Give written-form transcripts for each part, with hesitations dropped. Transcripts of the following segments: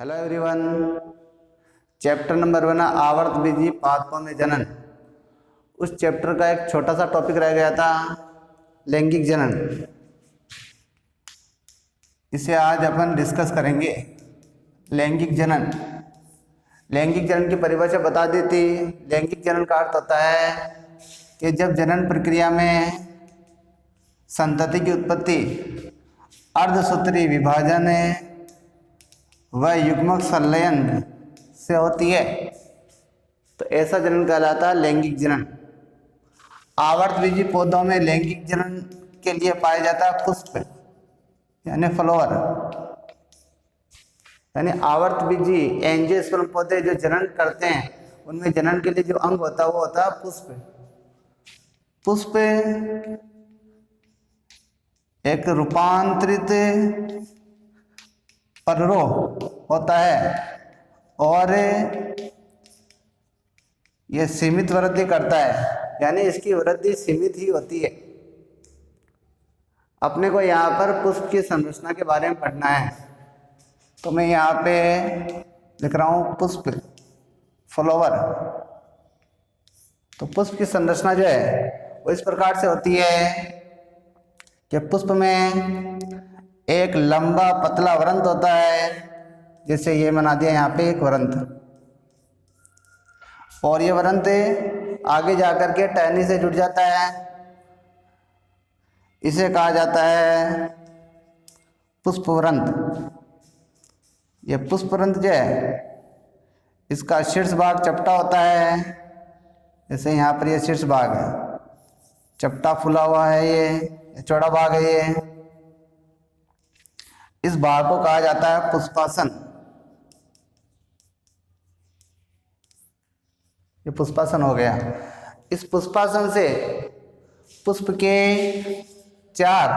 Hello everyone. Chapter number 1 आवर्त बीजी पादपों में जनन। उस चैप्टर का एक छोटा सा टॉपिक रह गया था, लैंगिक जनन। इसे आज अपन डिस्कस करेंगे। लैंगिक जनन, लैंगिक जनन की परिभाषा बता दी थी। लैंगिक जनन का अर्थ होता है कि जब जनन प्रक्रिया में संतति की उत्पत्ति अर्धसूत्री विभाजन व युग्मक संलयन से होती है तो ऐसा जनन कहलाता है लैंगिक जनन। आवर्त बीजी पौधों में लैंगिक जनन के लिए पाया जाता है पुष्प यानी फ्लावर, यानी आवर्त बीजी एंजियोस्पर्म पौधे जो जनन करते हैं उनमें जनन के लिए जो अंग होता है वो होता है पुष्प। पुष्प एक रूपांतरित पर्णरोह होता है और यह सीमित वृद्धि करता है, यानी इसकी वृद्धि सीमित ही होती है। अपने को यहाँ पर पुष्प की संरचना के बारे में पढ़ना है तो मैं यहाँ पे लिख रहा हूँ पुष्प फ्लावर। तो पुष्प की संरचना जो है वो इस प्रकार से होती है कि पुष्प में एक लंबा पतला वृंत होता है, जैसे ये बना दिया यहाँ पे एक वृंत, और ये वृंत आगे जाकर के टहनी से जुड़ जाता है। इसे कहा जाता है पुष्पवृंत। ये पुष्पवृंत जो है इसका शीर्ष भाग चपटा होता है, जैसे यहाँ पर ये शीर्ष भाग है, चपटा फुला हुआ है, ये चौड़ा भाग है। ये इस भाग को कहा जाता है पुष्पासन। ये पुष्पासन हो गया। इस पुष्पासन से पुष्प के 4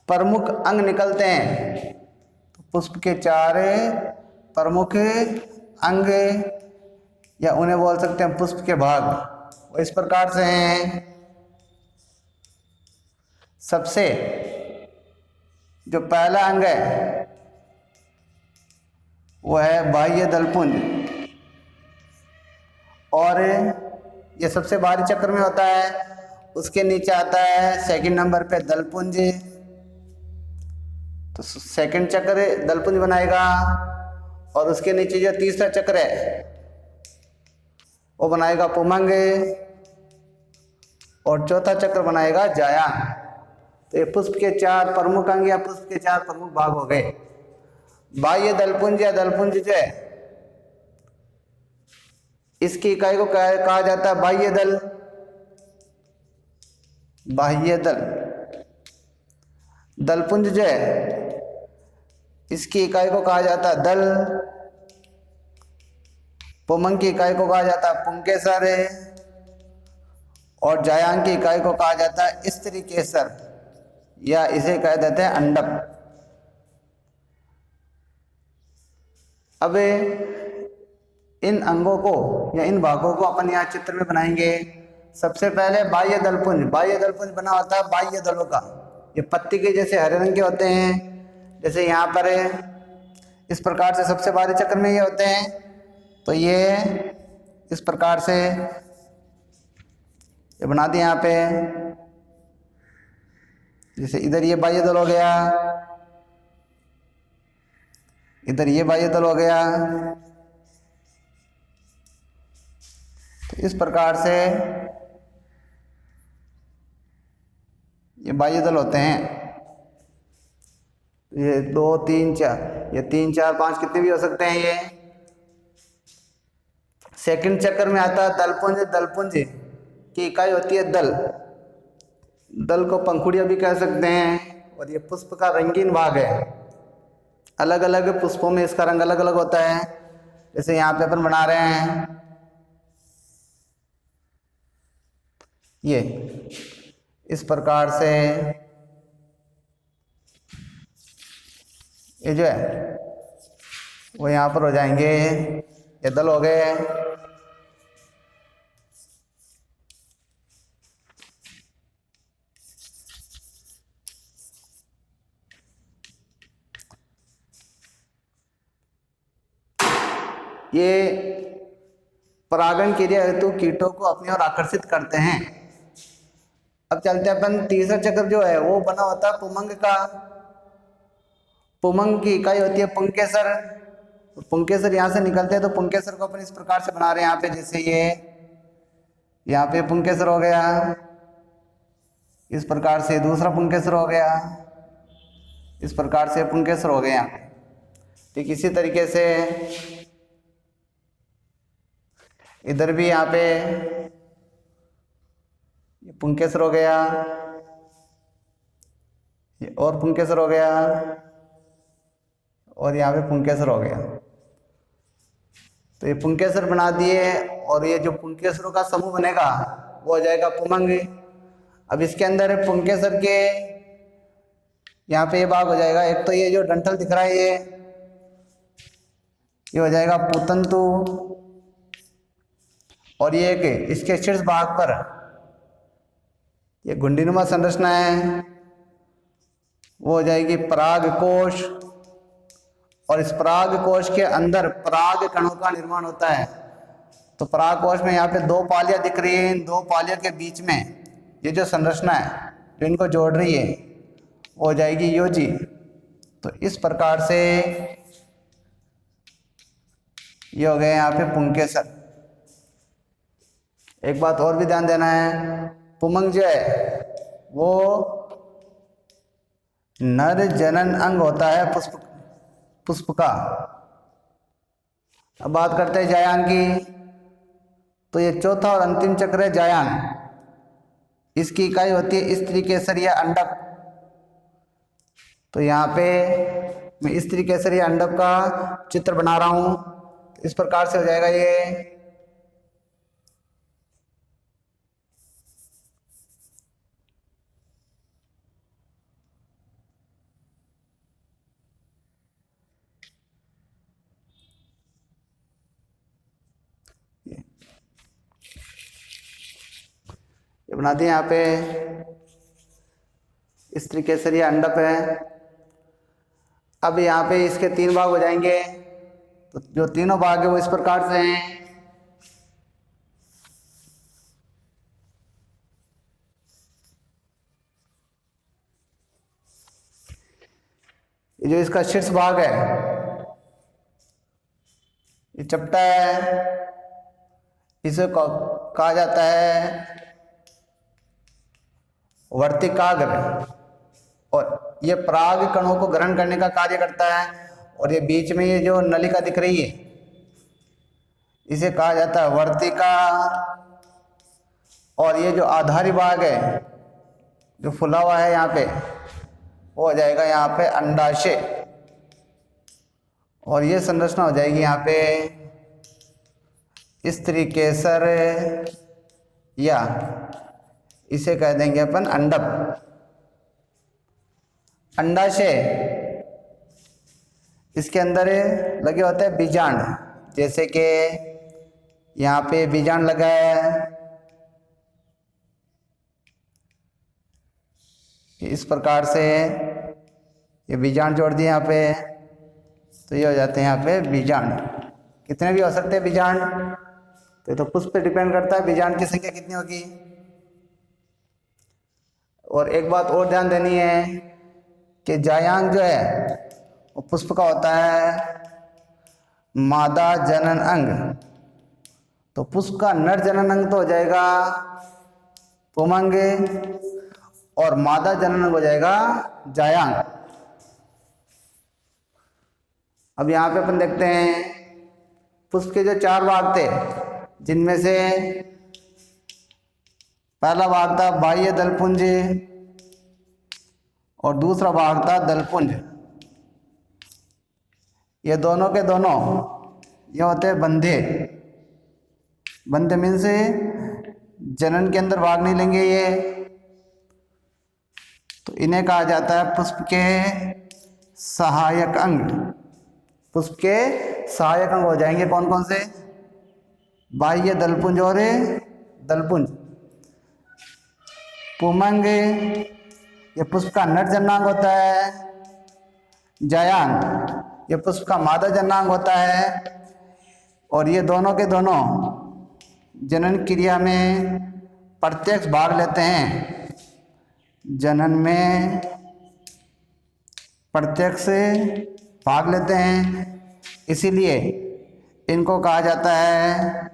प्रमुख अंग निकलते हैं। तो पुष्प के 4 प्रमुख अंग या उन्हें बोल सकते हैं पुष्प के भाग, वो इस प्रकार से हैं। सबसे जो पहला अंग है वो है बाह्य दलपुंज, और ये सबसे बाहरी चक्र में होता है। उसके नीचे आता है सेकंड नंबर पे दलपुंज। तो सेकंड चक्र दलपुंज बनाएगा, और उसके नीचे जो तीसरा चक्र है वो बनाएगा पुमंग, और चौथा चक्र बनाएगा जायांग। तो ये पुष्प के 4 प्रमुख अंग या पुष्प के 4 प्रमुख भाग हो गए। बाह्य दलपुंज या दलपुंज जो है इसकी इकाई को कहा जाता है बाह्य दल। बाह्य दल दलपुंज जो है इसकी इकाई को कहा जाता है दल। पुमंग की इकाई को कहा जाता है पुंकेसर, और जायांग की इकाई को कहा जाता है स्त्री केसर, या इसे कह देते हैं अंडक। अब इन अंगों को या इन भागों को अपन यहाँ चित्र में बनाएंगे। सबसे पहले बाह्य दलपुंज। बाह्य दलपुंज बना होता है बाह्य दलों का। ये पत्ती के जैसे हरे रंग के होते हैं, जैसे यहाँ पर इस प्रकार से सबसे बाहरी चक्र में ये होते हैं। तो ये इस प्रकार से ये बना दिए यहाँ पे, जैसे इधर ये बाह्य दल हो गया, इधर ये बाह्य दल हो गया। तो इस प्रकार से ये बाह्य दल होते हैं। ये 2 3 4, ये 3 4 5 कितने भी हो सकते हैं। ये सेकंड चक्र में आता है दलपुंज। दलपुंज की इकाई होती है दल। दल को पंखुड़िया भी कह सकते हैं, और ये पुष्प का रंगीन भाग है। अलग अलग पुष्पों में इसका रंग अलग अलग होता है। जैसे यहाँ पे अपन बना रहे हैं ये इस प्रकार से, ये जो है वो यहाँ पर हो जाएंगे, ये दल हो गए। ये परागण क्रिया हेतु कीटों को अपनी ओर आकर्षित करते हैं। अब चलते हैं अपन, तीसरा चक्र जो है वो बना होता है पुमंग का। पुमंग की इकाई होती है पुंकेसर। पुंकेसर यहाँ से निकलते हैं तो पुंकेसर को अपन इस प्रकार से बना रहे हैं यहाँ पे, जैसे ये यहाँ पे पुंकेसर हो गया, इस प्रकार से दूसरा पुंकेसर हो गया, इस प्रकार से पुंकेसर हो गया। ठीक इसी तरीके से इधर भी यहाँ पे पुंकेसर हो गया, ये और पुंकेसर हो गया, और यहाँ पे पुंकेसर हो गया। तो ये पुंकेसर बना दिए, और ये जो पुंकेसरों का समूह बनेगा वो हो जाएगा पुमंग। अब इसके अंदर पुंकेसर के यहाँ पे ये भाग हो जाएगा, एक तो ये जो डंठल दिख रहा है ये हो जाएगा पुतंतु, और ये एक इसके शीर्ष भाग पर ये घुंडीनुमा संरचना है, वो हो जाएगी पराग कोश, और इस पराग कोश के अंदर पराग कणों का निर्माण होता है। तो पराग कोश में यहाँ पे दो पालियां दिख रही है, इन दो पालियों के बीच में ये जो संरचना है जो इनको जोड़ रही है वो हो जाएगी योजी। तो इस प्रकार से ये हो गए यहाँ पे पुंकेसर। एक बात और भी ध्यान देना है, पुमंग जो है वो नर जनन अंग होता है पुष्प का। अब बात करते हैं जायांग की, तो ये चौथा और अंतिम चक्र है जायांग। इसकी इकाई होती है स्त्री केसर या अंडक। तो यहाँ पे मैं स्त्री केसर या अंडक का चित्र बना रहा हूँ, इस प्रकार से हो जाएगा ये। ये बना दिए यहाँ पे स्त्री केसरी अंडप है। अब यहाँ पे इसके तीन भाग हो जाएंगे, तो जो तीनों भाग है वो इस प्रकार से हैं। ये जो इसका शीर्ष भाग है ये चपटा है, इसे कहा जाता है वर्तिकाग्र, और ये पराग कणों को ग्रहण करने का कार्य करता है। और ये बीच में ये जो नलिका दिख रही है इसे कहा जाता है वर्तिका। और ये जो आधारी भाग है जो फुला हुआ है यहाँ पे वो हो जाएगा यहाँ पे अंडाशय, और ये संरचना हो जाएगी यहाँ पे स्त्री केसर, या इसे कह देंगे अपन अंडप। अंडाशय, इसके अंदर लगे होते हैं बीजांड, जैसे कि यहाँ पे बीजांड लगा है, इस प्रकार से ये बीजांड जोड़ दिए यहाँ पे, तो ये हो जाते हैं यहाँ पे बीजांड। कितने भी हो सकते हैं बीजांड, तो ये तो पुष्प पे डिपेंड करता है बीजांड की संख्या कितनी होगी। और एक बात और ध्यान देनी है कि जायांग जो है वो पुष्प का होता है मादा जनन अंग। तो पुष्प का नर जनन अंग तो हो जाएगा पुमंग, और मादा जनन अंग हो जाएगा जायांग। अब यहाँ पे अपन देखते हैं पुष्प के जो चार भाग थे, जिनमें से पहला भाग था बाह्य दलपुंज और दूसरा भाग था दलपुंज। ये दोनों के दोनों ये होते हैं बंधे। बंधे मीन्स जनन के अंदर भाग नहीं लेंगे ये, तो इन्हें कहा जाता है पुष्प के सहायक अंग। पुष्प के सहायक अंग हो जाएंगे कौन कौन से, बाह्य दलपुंज और दलपुंज। पुमंग ये पुष्प का नर जनांग होता है, जायांग ये पुष्प का मादा जनांग होता है, और ये दोनों के दोनों जनन क्रिया में प्रत्यक्ष भाग लेते हैं, जनन में प्रत्यक्ष भाग लेते हैं, इसीलिए इनको कहा जाता है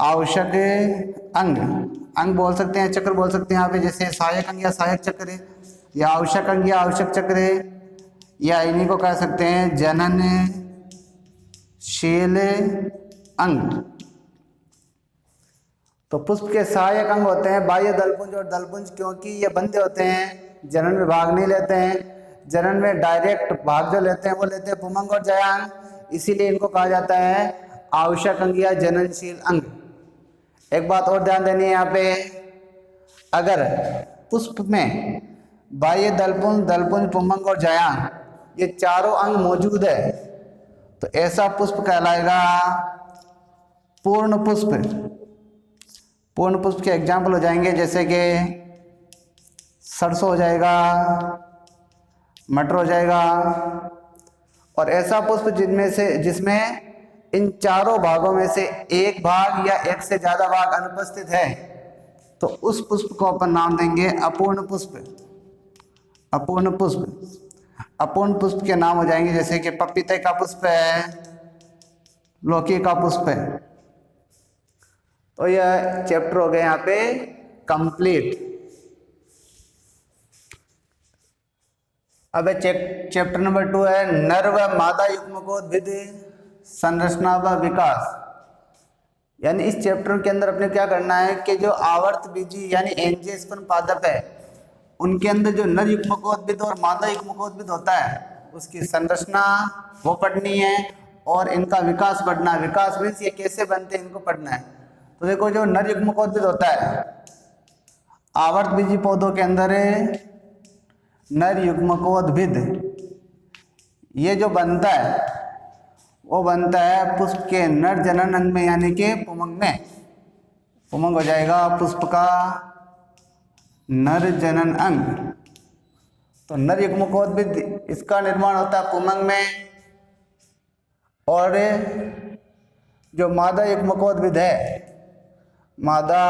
आवश्यक अंग। अंग बोल सकते हैं, चक्र बोल सकते हैं यहाँ पे, जैसे सहायक अंग या सहायक चक्र, या आवश्यक अंग या आवश्यक चक्र, या इन्हीं को कह सकते हैं जननशील अंग। तो पुष्प के सहायक अंग होते हैं बाह्य दलपुंज और दलपुंज, क्योंकि ये बंधे होते हैं, जनन में भाग नहीं लेते हैं। जनन में डायरेक्ट भाग जो लेते हैं वो लेते हैं पुमंग और जयांग, इसीलिए इनको कहा जाता है आवश्यक अंग या जननशील अंग। एक बात और ध्यान देनी है यहाँ पे, अगर पुष्प में बाह्य दलपुंज, दलपुंज, पुमंग और जयांग ये चारों अंग मौजूद है तो ऐसा पुष्प कहलाएगा पूर्ण पुष्प। पूर्ण पुष्प के एग्जाम्पल हो जाएंगे जैसे कि सरसों हो जाएगा, मटर हो जाएगा, और ऐसा पुष्प जिसमें इन चारों भागों में से एक भाग या एक से ज्यादा भाग अनुपस्थित है तो उस पुष्प को अपन नाम देंगे अपूर्ण पुष्प। अपूर्ण पुष्प, अपूर्ण पुष्प के नाम हो जाएंगे जैसे कि पपीते का पुष्प है, लौकी का पुष्प है। तो यह चैप्टर हो गया यहाँ पे कंप्लीट। अब चैप्टर नंबर 2 है नर व मादा युग्मकोद्भिद संरचना व विकास। यानी इस चैप्टर के अंदर अपने क्या करना है कि जो आवर्त बीजी यानी एंजियोस्पर्म पादप है उनके अंदर जो नर युग्मकोद्भिद और मादा युग्मकोद्भिद होता है उसकी संरचना वो पढ़नी है और इनका विकास पढ़ना है। विकास मीन्स ये कैसे बनते हैं इनको पढ़ना है। तो देखो जो नर युग्मकोद्भिद होता है आवर्त बीजी पौधों के अंदर नर युग्मकोद्भिद ये जो बनता है वो बनता है पुष्प के नर जनन अंग में यानी कि पुमंग में। पुमंग हो जाएगा पुष्प का नर जनन अंग। तो नर युग्मकोद्भिद इसका निर्माण होता है पुमंग में, और जो मादा युग्मकोद्भिद है मादा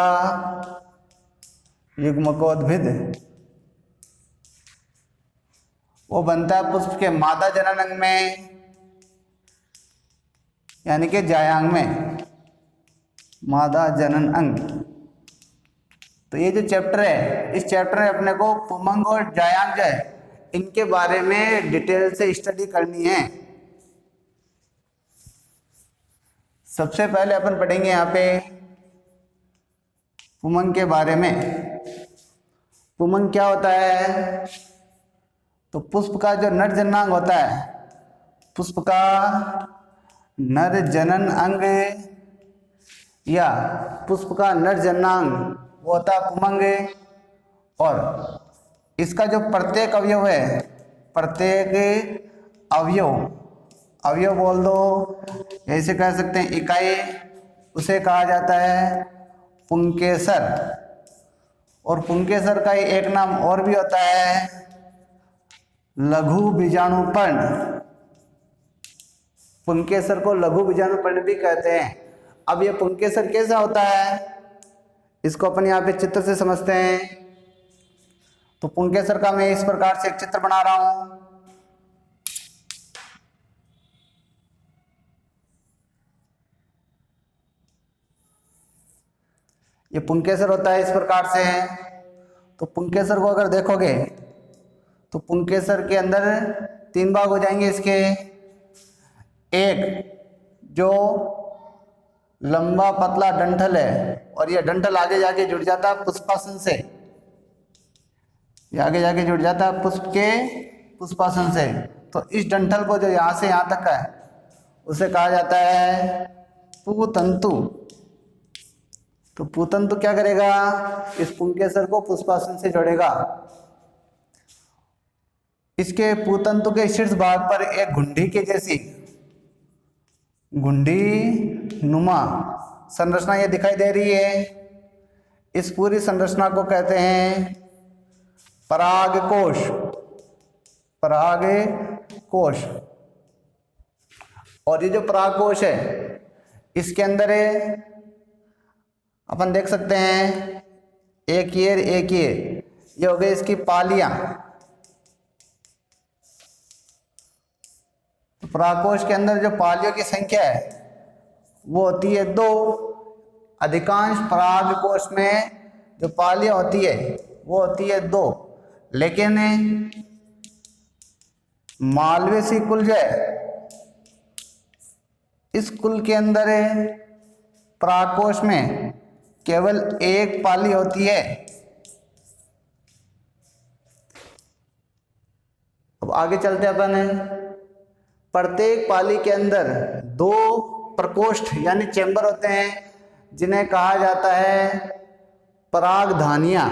युग्मकोद्भिद वो बनता है पुष्प के मादा जनन अंग में यानी कि जायांग में, मादा जनन अंग। तो ये जो चैप्टर है इस चैप्टर में अपने को पुमंग और जायांग जो है इनके बारे में डिटेल से स्टडी करनी है। सबसे पहले अपन पढ़ेंगे यहाँ पे पुमंग के बारे में। पुमंग क्या होता है? तो पुष्प का जो नर जननांग होता है, पुष्प का नर जनन अंग या पुष्प का नर जननांग वो होता है पुमंग, और इसका जो प्रत्येक अवयव है, प्रत्येक अवयव बोल दो, ऐसे कह सकते हैं इकाई, उसे कहा जाता है पुंकेसर। और पुंकेसर का एक नाम और भी होता है लघु बीजाणुपर्ण। पुंकेसर को लघु बीजाणुपर्ण भी कहते हैं। अब ये पुंकेसर कैसा होता है इसको अपन यहाँ पे चित्र से समझते हैं। तो पुंकेसर का मैं इस प्रकार से एक चित्र बना रहा हूं। ये पुंकेसर होता है इस प्रकार से। तो पुंकेसर को अगर देखोगे तो पुंकेसर के अंदर 3 भाग हो जाएंगे इसके। एक जो लंबा पतला डंठल है और ये डंठल आगे जाके जुड़ जाता है पुष्पासन से, ये आगे जाके जुड़ जाता है पुष्प के पुष्पासन से। तो इस डंठल को जो यहाँ से यहाँ तक का है उसे कहा जाता है पुतंतु। तो पुतंतु क्या करेगा? इस पुंकेसर को पुष्पासन से जोड़ेगा। इसके पुतंतु के शीर्ष भाग पर एक घुंडी के जैसी घुंडी नुमा संरचना ये दिखाई दे रही है। इस पूरी संरचना को कहते हैं परागकोश। परागकोश। और ये जो परागकोश है इसके अंदर है अपन देख सकते हैं एक ये हो गई इसकी पालियां। तो परागकोश के अंदर जो पालियों की संख्या है वो होती है 2। अधिकांश परागकोश में जो पालियां होती है वो होती है 2, लेकिन मालवेसी कुल जो है इस कुल के अंदर परागकोश में केवल एक पाली होती है। अब आगे चलते अपन। प्रत्येक पाली के अंदर 2 प्रकोष्ठ यानी चेंबर होते हैं जिन्हें कहा जाता है परागधानियां।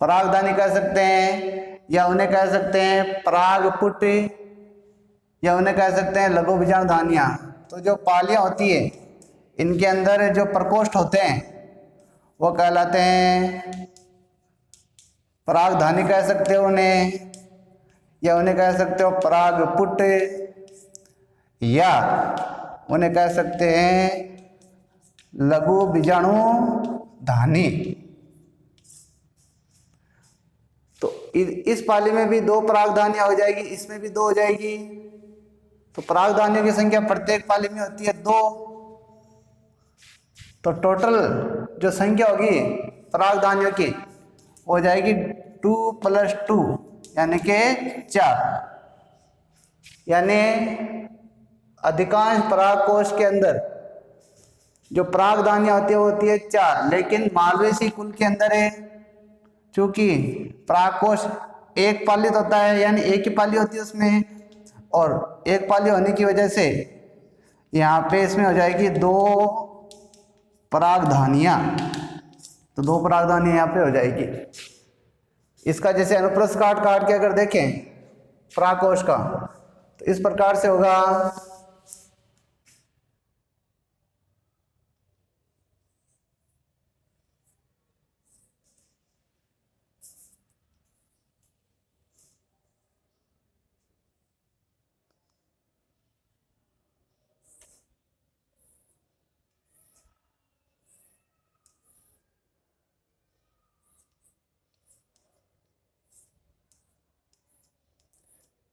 परागधानी कह सकते हैं या उन्हें कह सकते हैं परागपुट या उन्हें कह सकते हैं लघु बीजाणुधानियां। तो जो पालियां होती है इनके अंदर जो प्रकोष्ठ होते हैं वो कहलाते हैं परागधानी कह सकते हो उन्हें, या उन्हें कह सकते हो परागपुट, या उन्हें कह सकते हैं लघु बीजाणुधानी। तो इस पाली में भी 2 परागधानियां हो जाएगी, इसमें भी 2 हो जाएगी। तो परागधानियों की संख्या प्रत्येक पाली में होती है 2। तो टोटल जो संख्या होगी परागधानियों की हो जाएगी 2 + 2 यानी कि 4। यानी अधिकांश परागकोश के अंदर जो परागधानियां होती है वो होती है 4, लेकिन मालवेसी कुल के अंदर है चूंकि परागकोश एक पालित होता है यानी एक ही पाली होती है उसमें, और एक पाली होने की वजह से यहाँ पे इसमें हो जाएगी 2 परागधानियां। तो 2 परागधानियां यहाँ पे हो जाएगी। इसका जैसे अनुप्रस्थ काट के अगर देखें परागकोश का तो इस प्रकार से होगा।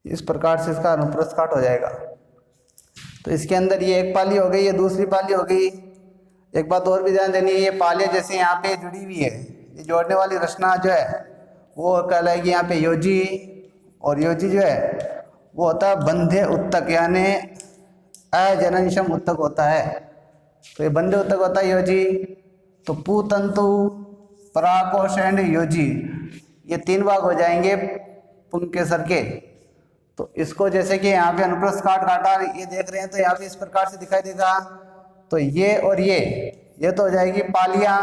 इस प्रकार से इसका अनुप्रस्थ काट हो जाएगा। तो इसके अंदर ये एक पाली हो गई, ये दूसरी पाली हो गई। एक बात और भी ध्यान देनी है, ये पालियां जैसे यहाँ पे जुड़ी हुई है, ये जोड़ने वाली रचना जो है वो कहलाएगी यहाँ पे योजी, और योजी जो है वो होता है बंध्य उत्तक यानी अजननक्षम उत्तक होता है। तो ये बंध्य उत्तक होता है योजी। तो पुतंतु, परागकोश एंड योजी ये 3 भाग हो जाएंगे पुंकेसर के। तो इसको जैसे कि यहाँ पे अनुप्रस्थ काटा ये देख रहे हैं तो यहाँ पे इस प्रकार से दिखाई देगा। तो ये और ये तो हो जाएगी पालियां,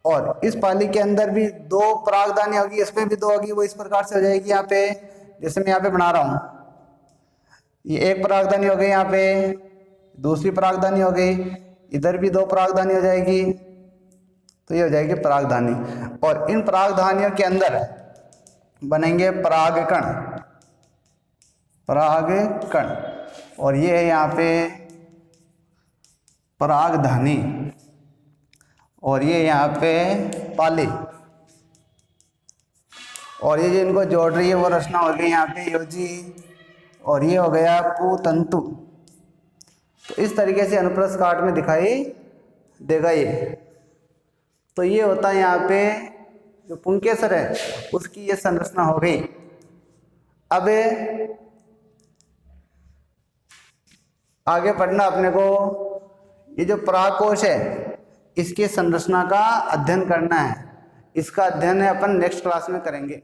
और इस पाली के अंदर भी 2 परागधानी होगी, इसमें भी 2 होगी, वो इस प्रकार से हो जाएगी। यहाँ पे जैसे मैं यहाँ पे बना रहा हूँ, ये एक परागधानी हो गई, यहाँ पे दूसरी परागधानी हो गई, इधर भी 2 परागधानी हो जाएगी। तो ये हो जाएगी परागधानी, और इन परागधानियों के अंदर बनेंगे परागकण, और ये है यहाँ पे परागधानी, और ये यहाँ पे पाली, और ये जो इनको जोड़ रही है वो रचना हो गई यहाँ पे योजी, और ये हो गया पुतंतु। तो इस तरीके से अनुप्रस्थ काट में दिखाई देगा ये। तो ये होता है यहाँ पे जो पुंकेसर है उसकी ये संरचना हो गई। अब आगे पढ़ना अपने को, ये जो परागकोश है इसकी संरचना का अध्ययन करना है। इसका अध्ययन अपन नेक्स्ट क्लास में करेंगे।